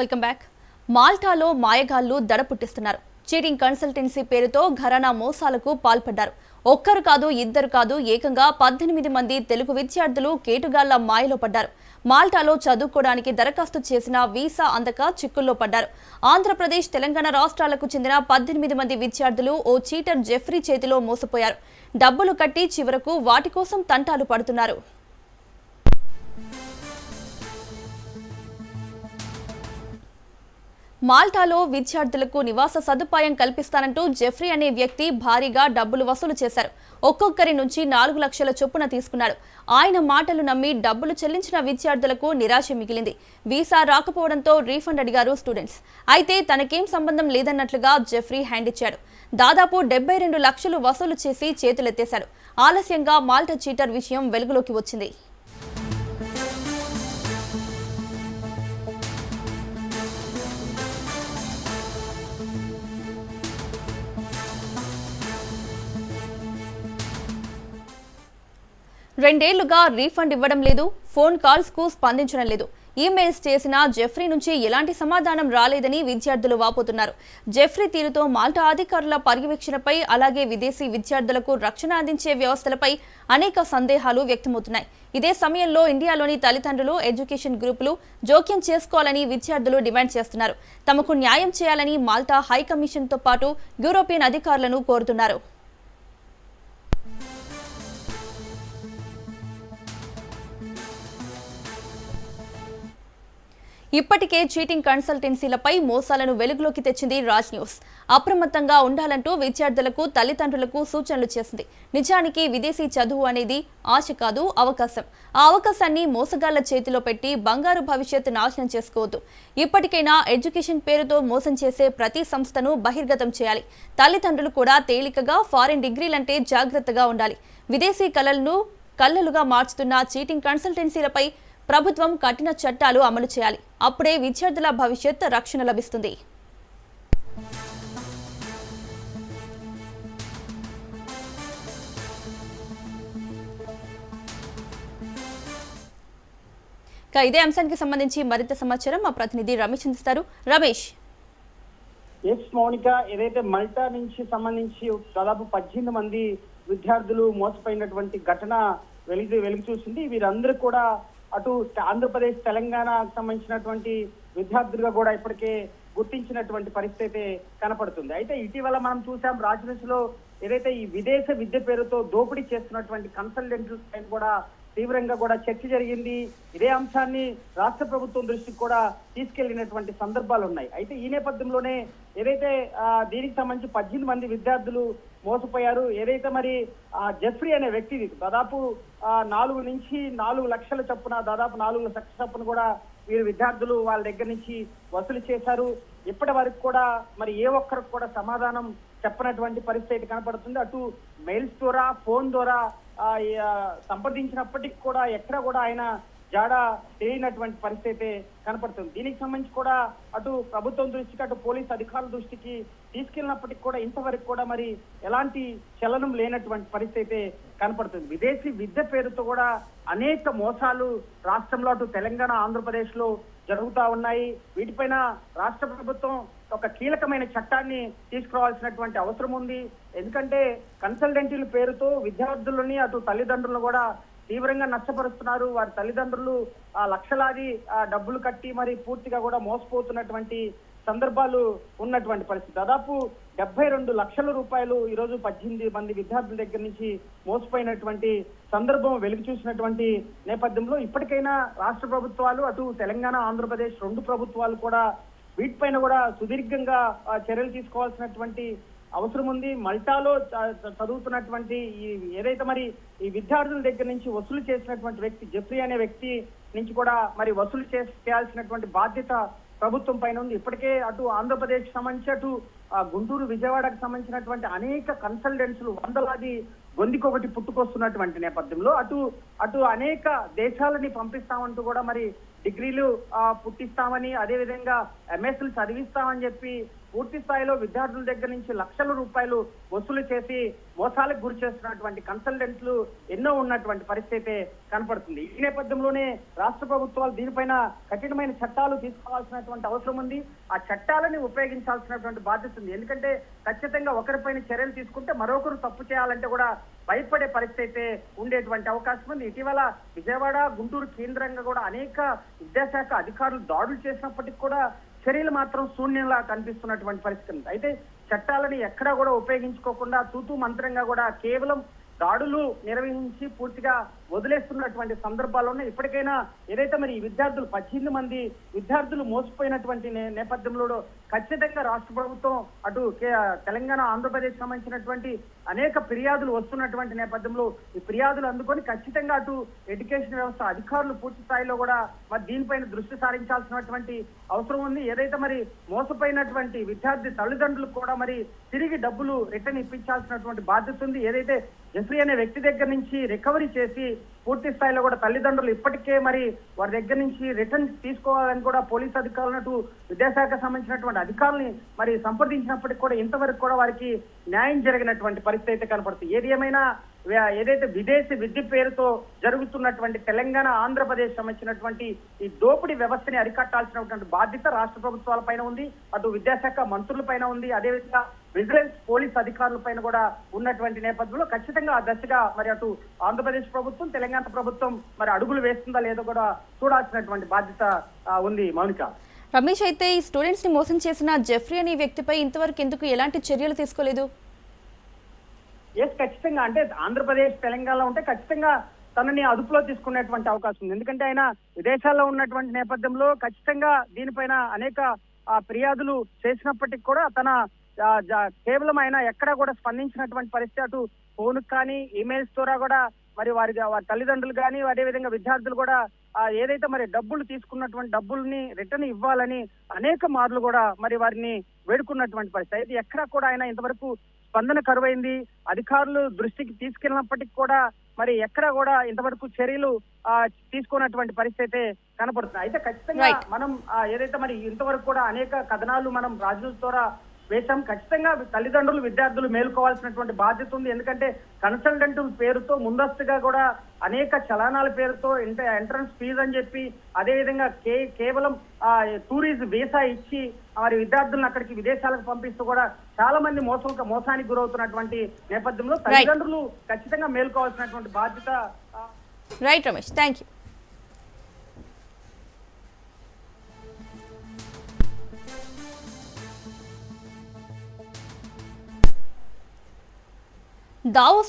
Welcome back. మాల్టాలో మాయగాళ్లు దడ పుట్టిస్తున్నారు. Cheating consultancy పేరుతో ఘరానా మోసాలకు పాల్పడ్డారు. ఒక్కరు కాదు, ఇద్దరు కాదు, ఏకంగా 18 మంది తెలుగు విద్యార్థులు కేటుగాళ్ల మాయలో పడ్డారు. మాల్టాలో చదువుకోవడానికి దరఖాస్తు చేసిన వీసా అందక చిక్కుల్లో పడ్డారు. ఆంధ్రప్రదేశ్, తెలంగాణ రాష్ట్రాలకు చెందిన 18 మంది విద్యార్థులు ఓ చీటర్ జెఫ్రీ చేతిలో మోసపోయారు. డబ్బులు కట్టి చివరకు వాటి కోసం తంటాలు పడుతున్నారు. మాల్టాలో విద్యార్థులకు నివాస సదుపాయం కల్పిస్తానంటూ జెఫ్రీ అనే వ్యక్తి భారీగా డబ్బులు వసూలు చేశారు. ఒక్కొక్కరి నుంచి 4 లక్షల చొప్పున తీసుకున్నాడు. ఆయన మాటలు నమ్మి డబ్బులు చెల్లించిన విద్యార్థులకు నిరాశ మిగిలింది. వీసా రాకపోవడంతో రీఫండ్ అడిగారు స్టూడెంట్స్. అయితే తనకేం సంబంధం లేదన్నట్లుగా జెఫ్రీ హ్యాండ్ ఇచ్చాడు. దాదాపు 72 లక్షలు వసూలు చేసి చేతులెత్తేశాడు. ఆలస్యంగా మాల్టా చీటర్ విషయం వెలుగులోకి వచ్చింది. రెండేళ్లుగా రీఫండ్ ఇవ్వడం లేదు, ఫోన్ కాల్స్ కు స్పందించడం లేదు. ఈమెయిల్స్ చేసిన జెఫ్రీ నుంచి ఎలాంటి సమాధానం రాలేదని విద్యార్థులు వాపోతున్నారు. జెఫ్రీ తీరుతో మాల్టా అధికారుల పర్యవేక్షణపై, అలాగే విదేశీ విద్యార్థులకు రక్షణ అందించే వ్యవస్థలపై అనేక సందేహాలు వ్యక్తమవుతున్నాయి. ఇదే సమయంలో ఇండియాలోని తల్లిదండ్రులు, ఎడ్యుకేషన్ గ్రూపులు జోక్యం చేసుకోవాలని విద్యార్థులు డిమాండ్ చేస్తున్నారు. తమకు న్యాయం చేయాలని మాల్టా హైకమిషన్తో పాటు యూరోపియన్ అధికారులను కోరుతున్నారు. ఇప్పటికే చీటింగ్ కన్సల్టెన్సీలపై మోసాలను వెలుగులోకి తెచ్చింది రాజ్ న్యూస్. అప్రమత్తంగా ఉండాలంటూ విద్యార్థులకు, తల్లిదండ్రులకు సూచనలు చేసింది. నిజానికి విదేశీ చదువు అనేది ఆశ కాదు, అవకాశం. ఆ అవకాశాన్ని మోసగాళ్ల చేతిలో పెట్టి బంగారు భవిష్యత్తు నాశనం చేసుకోవద్దు. ఇప్పటికైనా ఎడ్యుకేషన్ పేరుతో మోసం చేసే ప్రతి సంస్థను బహిర్గతం చేయాలి. తల్లిదండ్రులు కూడా తేలికగా ఫారిన్ డిగ్రీలంటే జాగ్రత్తగా ఉండాలి. విదేశీ కళ్ళలుగా మార్చుతున్న చీటింగ్ కన్సల్టెన్సీలపై ప్రభుత్వం కఠిన చట్టాలు అమలు చేయాలి. అప్పుడే విద్యార్థుల భవిష్యత్ రక్షణ లభిస్తుంది. ఇదే అంశానికి సంబంధించి మరింత సమాచారం మా ప్రతినిధి రమేష్ అందిస్తారు. రమేష్. మౌనిక, ఏదైతే మల్టా నుంచి సంబంధించి దాదాపు 18 మంది విద్యార్థులు మోసపోయినటువంటి ఘటన వెలుగు చూసింది. వీరందరూ కూడా అటు ఆంధ్రప్రదేశ్, తెలంగాణకు సంబంధించినటువంటి విద్యార్థులుగా కూడా ఇప్పటికే గుర్తించినటువంటి పరిస్థితి కనపడుతుంది. అయితే ఇటీవల మనం చూసాం, రాజనీతిలో ఏదైతే ఈ విదేశ విద్య పేరుతో దోపిడీ చేస్తున్నటువంటి కన్సల్టెంట్ల పైన కూడా తీవ్రంగా కూడా చర్చ జరిగింది. ఇదే అంశాన్ని రాష్ట్ర ప్రభుత్వం దృష్టికి కూడా తీసుకెళ్లినటువంటి సందర్భాలు ఉన్నాయి. అయితే ఈ నేపథ్యంలోనే ఏదైతే దీనికి సంబంధించి 18 మంది విద్యార్థులు మోసపోయారు. ఏదైతే మరి జెఫ్రీ అనే వ్యక్తి దాదాపు 4 నుంచి 4 లక్షల చొప్పున, దాదాపు 4 లక్షల చొప్పున కూడా వీరు విద్యార్థులు వాళ్ళ దగ్గర నుంచి వసూలు చేశారు. ఇప్పటి వరకు కూడా మరి ఏ ఒక్కరికి కూడా సమాధానం చెప్పనటువంటి పరిస్థితి కనపడుతుంది. అటు మెయిల్స్ ద్వారా, ఫోన్ ద్వారా సంప్రదించినప్పటికీ కూడా ఎక్కడ కూడా ఆయన జాడ తెలియనటువంటి పరిస్థితి కనపడుతుంది. దీనికి సంబంధించి కూడా అటు ప్రభుత్వం దృష్టికి, అటు పోలీస్ అధికారుల దృష్టికి తీసుకెళ్ళినప్పటికీ కూడా ఇంతవరకు కూడా మరి ఎలాంటి చలనం లేనటువంటి పరిస్థితి కనపడుతుంది. విదేశీ విద్య పేరుతో కూడా అనేక మోసాలు రాష్ట్రంలో, అటు తెలంగాణ, ఆంధ్రప్రదేశ్ లో జరుగుతూ ఉన్నాయి. వీటిపైన రాష్ట్ర ప్రభుత్వం ఒక కీలకమైన చట్టాన్ని తీసుకురావాల్సినటువంటి అవసరం ఉంది. ఎందుకంటే కన్సల్టెంటీల పేరుతో విద్యార్థులని, అటు తల్లిదండ్రులను కూడా తీవ్రంగా నష్టపరుస్తున్నారు. వారి తల్లిదండ్రులు లక్షలాది డబ్బులు కట్టి మరి పూర్తిగా కూడా మోసపోతున్నటువంటి సందర్భాలు ఉన్నటువంటి పరిస్థితి. దాదాపు 72 లక్షల రూపాయలు ఈరోజు 18 మంది విద్యార్థుల దగ్గర నుంచి మోసపోయినటువంటి సందర్భం వెలుగు చూసినటువంటి నేపథ్యంలో ఇప్పటికైనా రాష్ట్ర ప్రభుత్వాలు, అటు తెలంగాణ, ఆంధ్రప్రదేశ్ 2 ప్రభుత్వాలు కూడా వీటిపైన కూడా సుదీర్ఘంగా చర్యలు తీసుకోవాల్సినటువంటి అవసరం ఉంది. మల్టాలో చదువుతున్నటువంటి ఏదైతే మరి ఈ విద్యార్థుల దగ్గర నుంచి వసూలు చేసినటువంటి వ్యక్తి జెఫ్రీ అనే వ్యక్తి నుంచి కూడా మరి వసూలు చేయాల్సినటువంటి బాధ్యత ప్రభుత్వం పైన ఉంది. ఇప్పటికే అటు ఆంధ్రప్రదేశ్ సంబంధించి, అటు గుంటూరు, విజయవాడకు సంబంధించినటువంటి అనేక కన్సల్టెంట్స్లు వందలాది గొంతుకొకటి పుట్టుకొస్తున్నటువంటి నేపథ్యంలో అటు అనేక దేశాలని పంపిస్తామంటూ కూడా మరి డిగ్రీలు పుట్టిస్తామని, అదేవిధంగా ఎంఎస్లు చదివిస్తామని చెప్పి పూర్తి స్థాయిలో విద్యార్థుల దగ్గర నుంచి లక్షల రూపాయలు వసూలు చేసి మోసాలకు గురి చేస్తున్నటువంటి కన్సల్టెంట్లు ఎన్నో ఉన్నటువంటి పరిస్థితి కనపడుతుంది. ఈ నేపథ్యంలోనే రాష్ట్ర ప్రభుత్వాలు దీనిపైన కఠినమైన చట్టాలు తీసుకోవాల్సినటువంటి అవసరం ఉంది. ఆ చట్టాలని ఉపయోగించాల్సినటువంటి బాధ్యత ఉంది. ఎందుకంటే ఖచ్చితంగా ఒకరిపైన చర్యలు తీసుకుంటే మరొకరు తప్పు చేయాలంటే కూడా భయపడే పరిస్థితి ఉండేటువంటి అవకాశం ఉంది. ఇటీవల విజయవాడ, గుంటూరు కేంద్రంగా కూడా అనేక విద్యాశాఖ అధికారులు దాడులు చేసినప్పటికీ కూడా చర్యలు మాత్రం శూన్యంలా కనిపిస్తున్నటువంటి పరిస్థితి ఉంది. అయితే చట్టాలని ఎక్కడా కూడా ఉపయోగించుకోకుండా తూతూ మంత్రంగా కూడా కేవలం దాడులు నిర్వహించి పూర్తిగా వదిలేస్తున్నటువంటి సందర్భాల్లోనే ఇప్పటికైనా ఏదైతే మరి ఈ విద్యార్థులు 18 మంది విద్యార్థులు మోసపోయినటువంటి నేపథ్యంలో ఖచ్చితంగా రాష్ట్ర ప్రభుత్వం అటు తెలంగాణ, ఆంధ్రప్రదేశ్ సంబంధించినటువంటి అనేక ఫిర్యాదులు వస్తున్నటువంటి నేపథ్యంలో ఈ ఫిర్యాదులు అందుకొని ఖచ్చితంగా అటు ఎడ్యుకేషన్ వ్యవస్థ అధికారులు పూర్తి స్థాయిలో కూడా మరి దీనిపైన దృష్టి సారించాల్సినటువంటి అవసరం ఉంది. ఏదైతే మరి మోసపోయినటువంటి విద్యార్థి తల్లిదండ్రులకు కూడా మరి తిరిగి డబ్బులు రిటర్న్ ఇప్పించాల్సినటువంటి బాధ్యత ఉంది. ఏదైతే జెఫ్రీ అనే వ్యక్తి దగ్గర నుంచి రికవరీ చేసి పూర్తి స్థాయిలో కూడా తల్లిదండ్రులు ఇప్పటికే మరి వారి దగ్గర నుంచి రిటర్న్ తీసుకోవాలని కూడా పోలీస్ అధికారులను విద్యాశాఖ సంబంధించినటువంటి అధికారుల్ని మరి సంప్రదించినప్పటికీ కూడా ఇంతవరకు కూడా వారికి న్యాయం జరిగినటువంటి పరిస్థితి అయితే కనపడుతుంది. ఏది ఏమైనా ఏదైతే విదేశీ విద్య పేరుతో జరుగుతున్నటువంటి తెలంగాణ, ఆంధ్రప్రదేశ్ సంబంధించినటువంటి ఈ దోపిడీ వ్యవస్థని అరికట్టాల్సినటువంటి బాధ్యత రాష్ట్ర ప్రభుత్వాల పైన ఉంది, అటు విద్యాశాఖ మంత్రుల పైన ఉంది, అదేవిధంగా విజిలెన్స్ పోలీస్ అధికారుల పైన కూడా ఉన్నటువంటి నేపథ్యంలో ఖచ్చితంగా ఆ దశగా మరి అటు ఆంధ్రప్రదేశ్ ప్రభుత్వం, తెలంగాణ ప్రభుత్వం మరి అడుగులు వేస్తుందా లేదో కూడా చూడాల్సినటువంటి బాధ్యత ఉంది. మౌనిక, రమేష్, అయితే ఈ స్టూడెంట్స్ ని మోసం చేసిన జెఫ్రీ అనే వ్యక్తిపై ఇంతవరకు ఎందుకు ఎలాంటి చర్యలు తీసుకోలేదు? ఖచ్చితంగా అంటే ఆంధ్రప్రదేశ్, తెలంగాణలో ఉంటే ఖచ్చితంగా తనని అదుపులో తీసుకునేటువంటి అవకాశం ఉంది. ఎందుకంటే ఆయన విదేశాల్లో ఉన్నటువంటి నేపథ్యంలో ఖచ్చితంగా దీనిపైన అనేక ఫిర్యాదులు చేసినప్పటికీ కూడా తన కేవలం ఆయన ఎక్కడా కూడా స్పందించినటువంటి పరిస్థితి, అటు ఫోన్ కానీ ఈమెయిల్స్ ద్వారా కూడా మరి వారి తల్లిదండ్రులు కానీ అదేవిధంగా విద్యార్థులు కూడా ఏదైతే మరి డబ్బులు తీసుకున్నటువంటి డబ్బుల్ని రిటర్న్ ఇవ్వాలని అనేక మార్లు కూడా మరి వారిని వేడుకున్నటువంటి పరిస్థితి. అయితే ఎక్కడా కూడా ఆయన ఇంతవరకు స్పందన కరువైంది. అధికారులు దృష్టికి తీసుకెళ్ళినప్పటికీ కూడా మరి ఎక్కడా కూడా ఇంతవరకు చర్యలు తీసుకున్నటువంటి పరిస్థితి కనపడుతుంది. అయితే ఖచ్చితంగా మనం ఏదైతే మరి ఇంతవరకు కూడా అనేక కథనాలు మనం రాజు ద్వారా వేశాం. ఖచ్చితంగా తల్లిదండ్రులు, విద్యార్థులు మేలుకోవాల్సినటువంటి బాధ్యత ఉంది. ఎందుకంటే కన్సల్టెంట్ పేరుతో ముందస్తుగా కూడా అనేక చలానాల పేరుతో ఎంట్రన్స్ ఫీజు అని చెప్పి అదేవిధంగా కేవలం టూరిస్ట్ వీసా ఇచ్చి మరి విద్యార్థులను అక్కడికి విదేశాలకు పంపిస్తూ కూడా చాలా మంది మోసానికి గురవుతున్నటువంటి నేపథ్యంలో తల్లిదండ్రులు ఖచ్చితంగా మేలుకోవాల్సినటువంటి బాధ్యత. Right Ramesh, thank you. Davos